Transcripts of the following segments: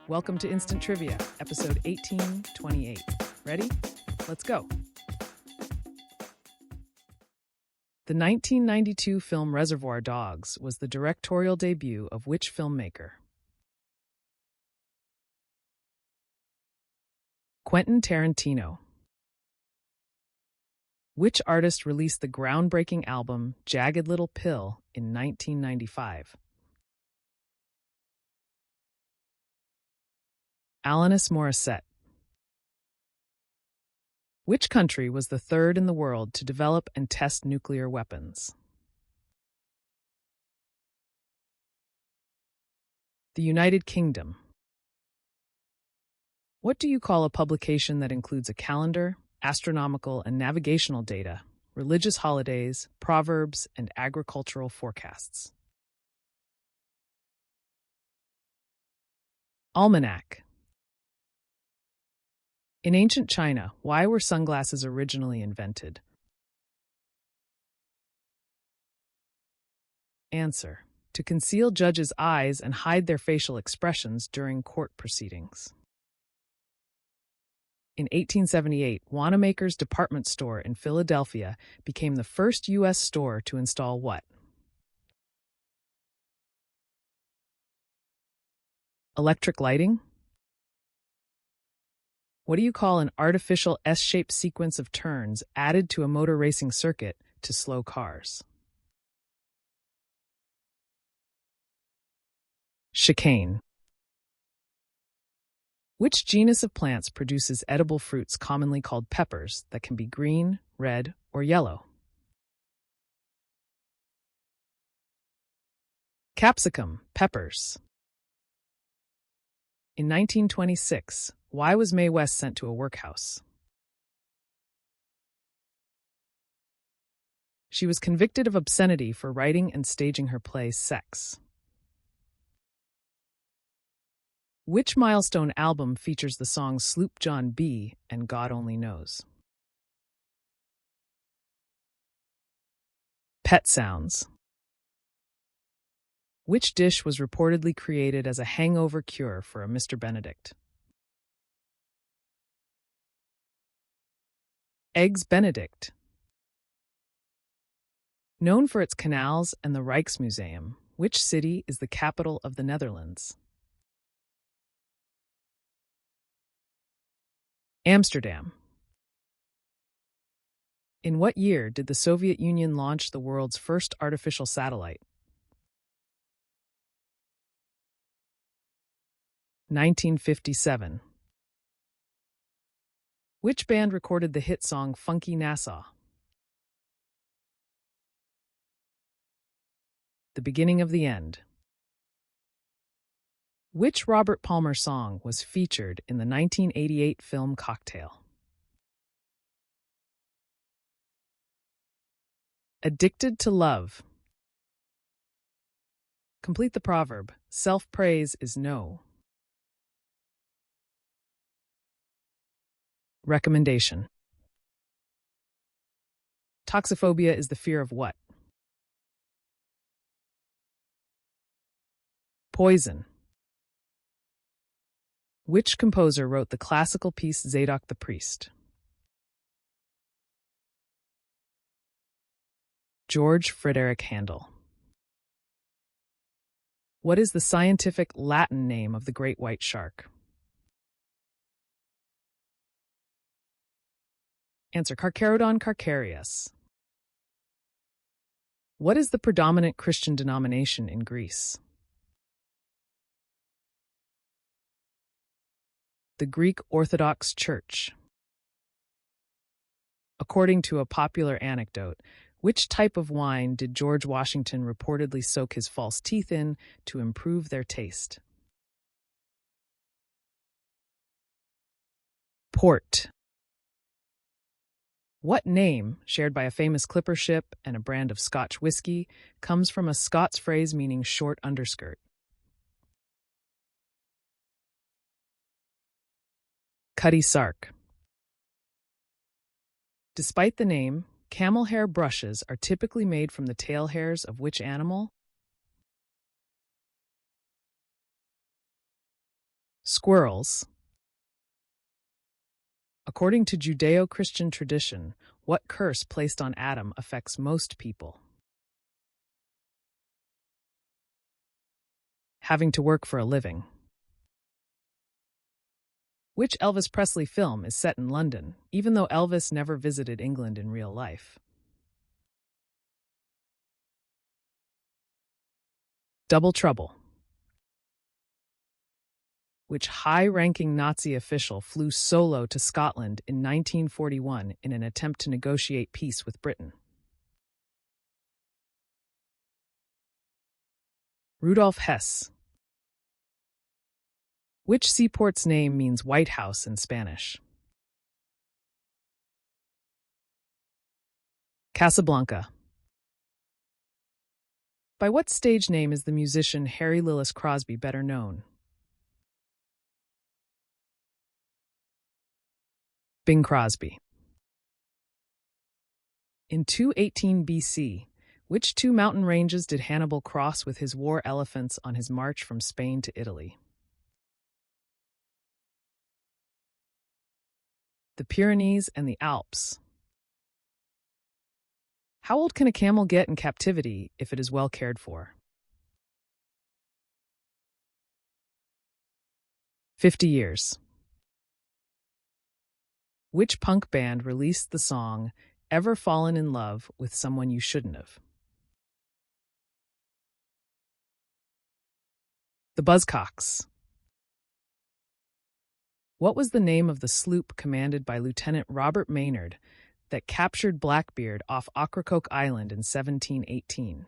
Welcome to Instant Trivia, episode 1828. Ready? Let's go. The 1992 film Reservoir Dogs was the directorial debut of which filmmaker? Quentin Tarantino. Which artist released the groundbreaking album Jagged Little Pill in 1995? Alanis Morissette. Which country was the third in the world to develop and test nuclear weapons? The United Kingdom. What do you call a publication that includes a calendar, astronomical and navigational data, religious holidays, proverbs, and agricultural forecasts? Almanac. In ancient China, why were sunglasses originally invented? Answer: to conceal judges' eyes and hide their facial expressions during court proceedings. In 1878, Wanamaker's department store in Philadelphia became the first U.S. store to install what? Electric lighting? What do you call an artificial S-shaped sequence of turns added to a motor racing circuit to slow cars? Chicane. Which genus of plants produces edible fruits commonly called peppers that can be green, red, or yellow? Capsicum, peppers. In 1926, why was Mae West sent to a workhouse? She was convicted of obscenity for writing and staging her play Sex. Which Milestone album features the songs Sloop John B. and God Only Knows? Pet Sounds. Which dish was reportedly created as a hangover cure for a Mr. Benedict? Eggs Benedict. Known for its canals and the Rijksmuseum, which city is the capital of the Netherlands? Amsterdam. In what year did the Soviet Union launch the world's first artificial satellite? 1957. Which band recorded the hit song Funky Nassau? The Beginning of the End. Which Robert Palmer song was featured in the 1988 film Cocktail? Addicted to Love. Complete the proverb, self-praise is no. Recommendation. Toxophobia is the fear of what? Poison. Which composer wrote the classical piece Zadok the Priest? George Frederick Handel. What is the scientific Latin name of the great white shark? Answer: Carcharodon carcharias. What is the predominant Christian denomination in Greece? The Greek Orthodox Church. According to a popular anecdote, which type of wine did George Washington reportedly soak his false teeth in to improve their taste? Port. What name, shared by a famous clipper ship and a brand of Scotch whiskey, comes from a Scots phrase meaning short underskirt? Cutty Sark. Despite the name, camel hair brushes are typically made from the tail hairs of which animal? Squirrels. According to Judeo-Christian tradition, what curse placed on Adam affects most people? Having to work for a living. Which Elvis Presley film is set in London, even though Elvis never visited England in real life? Double Trouble. Which high-ranking Nazi official flew solo to Scotland in 1941 in an attempt to negotiate peace with Britain? Rudolf Hess. Which seaport's name means White House in Spanish? Casablanca. By what stage name is the musician Harry Lillis Crosby better known? Bing Crosby. In 218 BC, which two mountain ranges did Hannibal cross with his war elephants on his march from Spain to Italy? The Pyrenees and the Alps. How old can a camel get in captivity if it is well cared for? 50 years. Which punk band released the song Ever Fallen in Love with Someone You Shouldn't Have? The Buzzcocks. What was the name of the sloop commanded by Lieutenant Robert Maynard that captured Blackbeard off Ocracoke Island in 1718?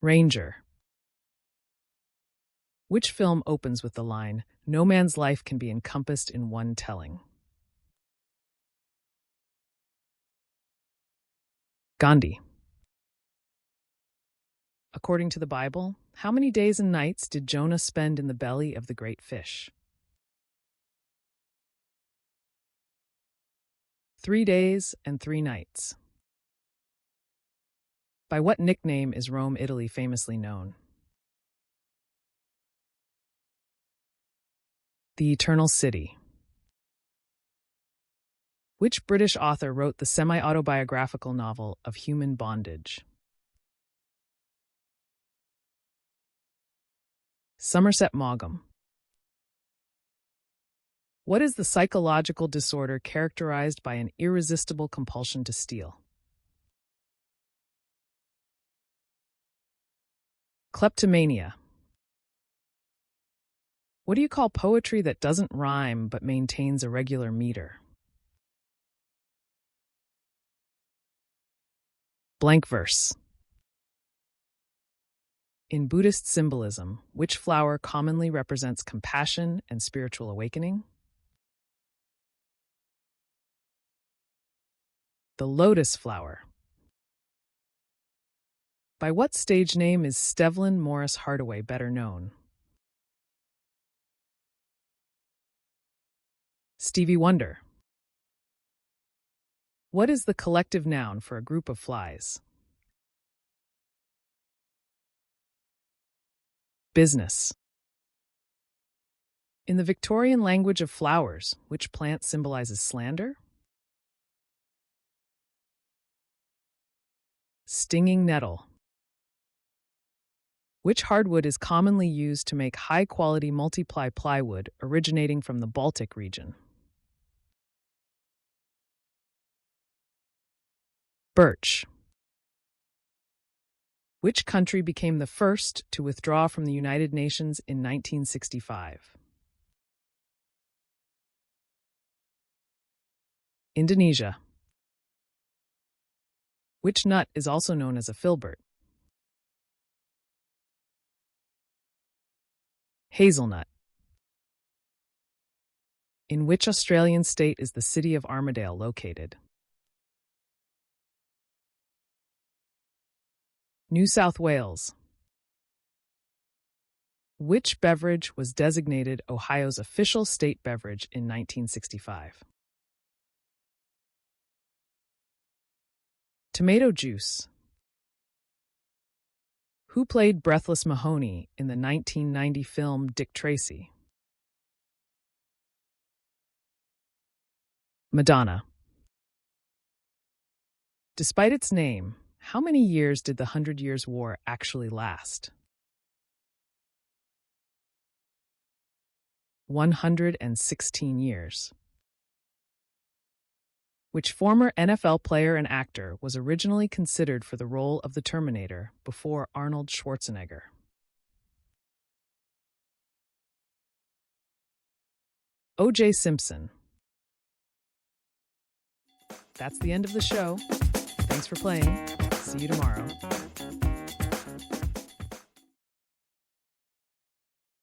Ranger. Which film opens with the line, "No man's life can be encompassed in one telling"? Gandhi. According to the Bible, how many days and nights did Jonah spend in the belly of the great fish? 3 days and 3 nights. By what nickname is Rome, Italy famously known? The Eternal City. Which British author wrote the semi-autobiographical novel of Human Bondage? Somerset Maugham. What is the psychological disorder characterized by an irresistible compulsion to steal? Kleptomania. What do you call poetry that doesn't rhyme but maintains a regular meter? Blank verse. In Buddhist symbolism, which flower commonly represents compassion and spiritual awakening? The lotus flower. By what stage name is Stevlin Morris Hardaway better known? Stevie Wonder. What is the collective noun for a group of flies? Business. In the Victorian language of flowers, which plant symbolizes slander? Stinging nettle. Which hardwood is commonly used to make high-quality multiply plywood originating from the Baltic region? Birch. Which country became the first to withdraw from the United Nations in 1965? Indonesia. Which nut is also known as a filbert? Hazelnut. In which Australian state is the city of Armidale located? New South Wales. Which beverage was designated Ohio's official state beverage in 1965? Tomato juice. Who played Breathless Mahoney in the 1990 film Dick Tracy? Madonna. Despite its name, how many years did the Hundred Years' War actually last? 116 years. Which former NFL player and actor was originally considered for the role of the Terminator before Arnold Schwarzenegger? O.J. Simpson. That's the end of the show. Thanks for playing. See you tomorrow.